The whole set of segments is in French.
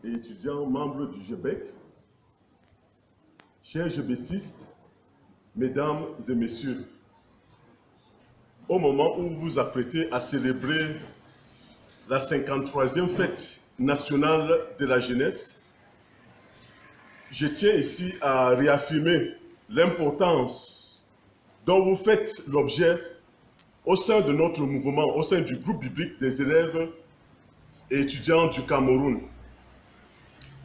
et étudiants membres du GBEC, chers GBCistes, mesdames et messieurs, au moment où vous vous apprêtez à célébrer la 53e fête nationale de la jeunesse, je tiens ici à réaffirmer l'importance dont vous faites l'objet au sein de notre mouvement, au sein du groupe biblique des élèves et étudiants du Cameroun.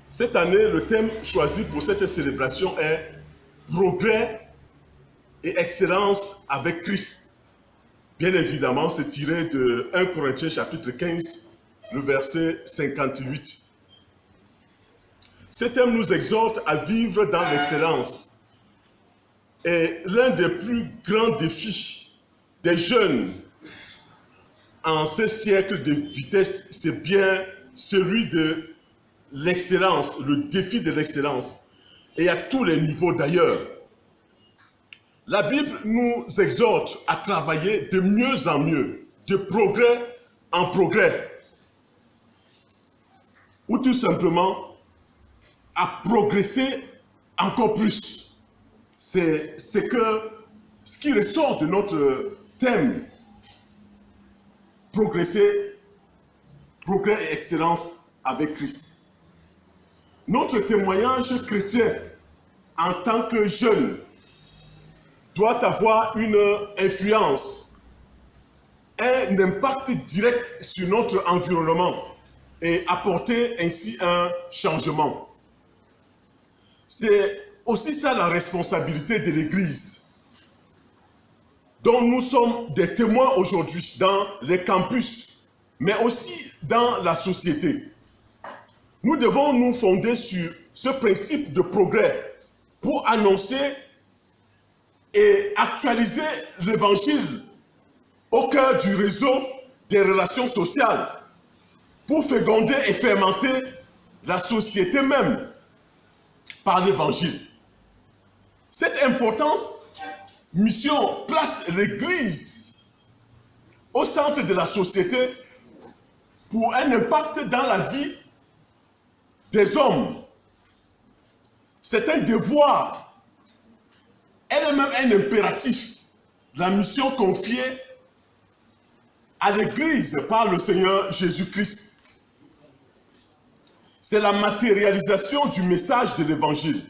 Cette année, le thème choisi pour cette célébration est « Progrès et excellence avec Christ ». Bien évidemment, c'est tiré de 1 Corinthiens chapitre 15, le verset 58. Ce thème nous exhorte à vivre dans l'excellence. Et l'un des plus grands défis des jeunes en ce siècle de vitesse, c'est bien celui de l'excellence, le défi de l'excellence. Et à tous les niveaux d'ailleurs. La Bible nous exhorte à travailler de mieux en mieux, de progrès en progrès. Ou tout simplement à progresser encore plus. C'est ce qui ressort de notre thème. Progresser, progrès et excellence avec Christ. Notre témoignage chrétien en tant que jeune doit avoir une influence, un impact direct sur notre environnement et apporter ainsi un changement. C'est aussi ça la responsabilité de l'Église, dont nous sommes des témoins aujourd'hui dans les campus, mais aussi dans la société. Nous devons nous fonder sur ce principe de progrès pour annoncer et actualiser l'évangile au cœur du réseau des relations sociales pour féconder et fermenter la société même par l'évangile. Cette importante mission place l'Église au centre de la société pour un impact dans la vie des hommes. C'est un devoir. Elle est même un impératif, la mission confiée à l'Église par le Seigneur Jésus-Christ. C'est la matérialisation du message de l'Évangile.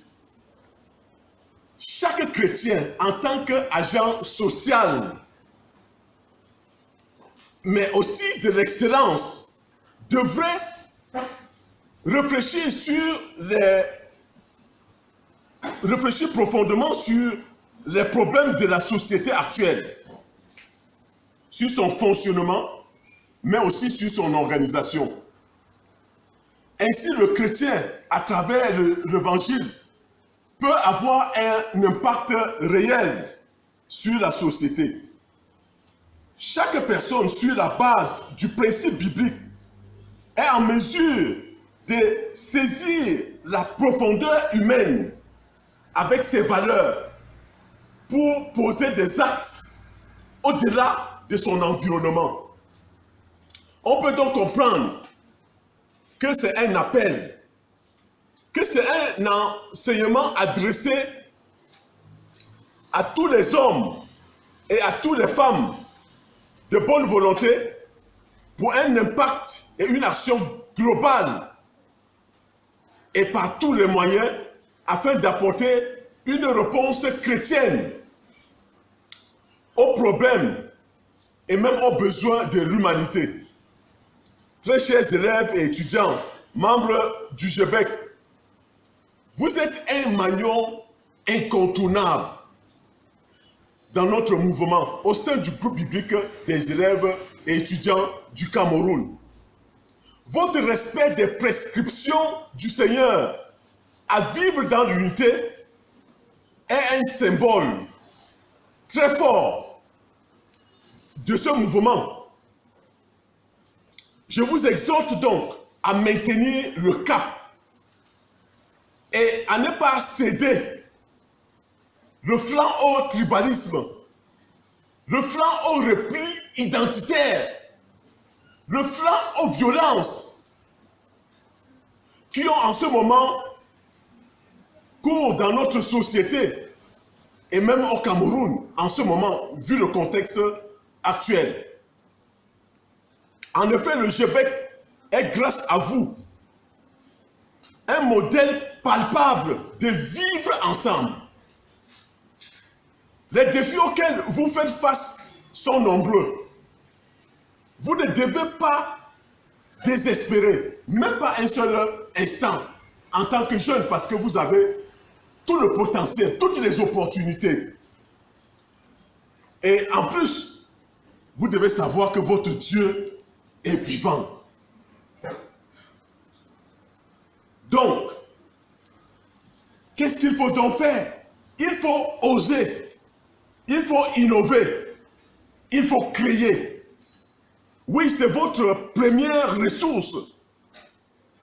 Chaque chrétien, en tant qu'agent social, mais aussi de l'excellence, devrait réfléchir profondément sur les problèmes de la société actuelle, sur son fonctionnement, mais aussi sur son organisation. Ainsi, le chrétien, à travers l'évangile, peut avoir un impact réel sur la société. Chaque personne, sur la base du principe biblique, est en mesure de saisir la profondeur humaine avec ses valeurs pour poser des actes au-delà de son environnement. On peut donc comprendre que c'est un appel, que c'est un enseignement adressé à tous les hommes et à toutes les femmes de bonne volonté pour un impact et une action globale et par tous les moyens afin d'apporter une réponse chrétienne aux problèmes et même aux besoins de l'humanité. Très chers élèves et étudiants, membres du GBEC, vous êtes un maillon incontournable dans notre mouvement au sein du groupe biblique des élèves et étudiants du Cameroun. Votre respect des prescriptions du Seigneur à vivre dans l'unité est un symbole très fort de ce mouvement. Je vous exhorte donc à maintenir le cap et à ne pas céder le flanc au tribalisme, le flanc au repli identitaire, le flanc aux violences. qui ont en ce moment cours dans notre société et même au Cameroun, en ce moment, vu le contexte actuel. En effet, le GBEC est, grâce à vous, un modèle palpable de vivre ensemble. Les défis auxquels vous faites face sont nombreux. Vous ne devez pas désespérer, même pas un seul instant, en tant que jeune, parce que vous avez tout le potentiel, toutes les opportunités. Et en plus, vous devez savoir que votre Dieu est vivant. Donc, qu'est-ce qu'il faut donc faire? Il faut oser, il faut innover, il faut créer. Oui, c'est votre première ressource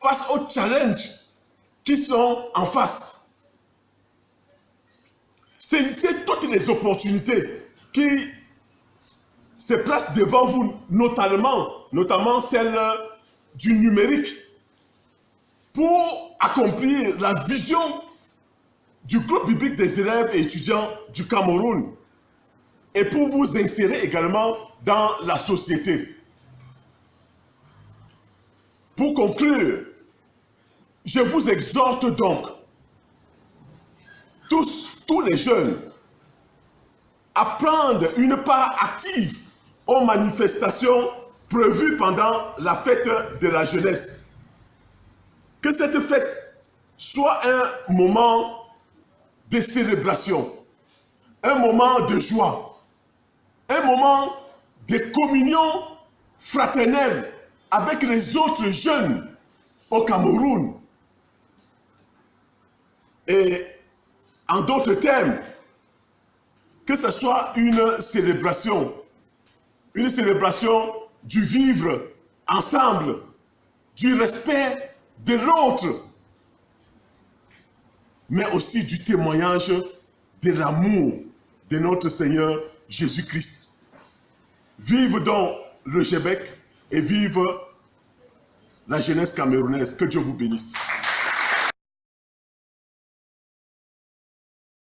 face aux challenges qui sont en face. Saisissez toutes les opportunités qui se placent devant vous, notamment celle du numérique, pour accomplir la vision du groupe biblique des élèves et étudiants du Cameroun et pour vous insérer également dans la société. Pour conclure, je vous exhorte donc, tous les jeunes, à prendre une part active aux manifestations prévues pendant la fête de la jeunesse. Que cette fête soit un moment de célébration, un moment de joie, un moment de communion fraternelle avec les autres jeunes au Cameroun. Et en d'autres termes, que ce soit une célébration du vivre ensemble, du respect de l'autre, mais aussi du témoignage de l'amour de notre Seigneur Jésus-Christ. Vive donc le GBEC et vive la jeunesse camerounaise. Que Dieu vous bénisse.